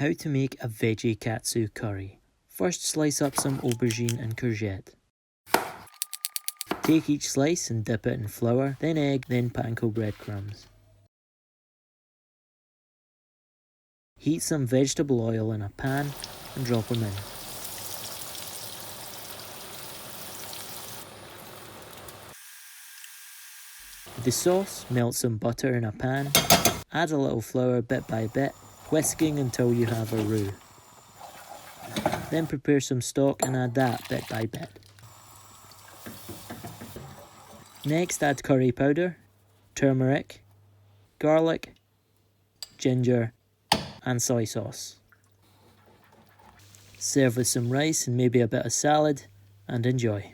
How to make a veggie katsu curry. First, slice up some aubergine and courgette. Take each slice and dip it in flour, then egg, then panko breadcrumbs. Heat some vegetable oil in a pan and drop them in. With the sauce, melt some butter in a pan, add a little flour bit by bit, whisking until you have a roux. Then prepare some stock and add that bit by bit. Next, add curry powder, turmeric, garlic, ginger and soy sauce. Serve with some rice and maybe a bit of salad and enjoy.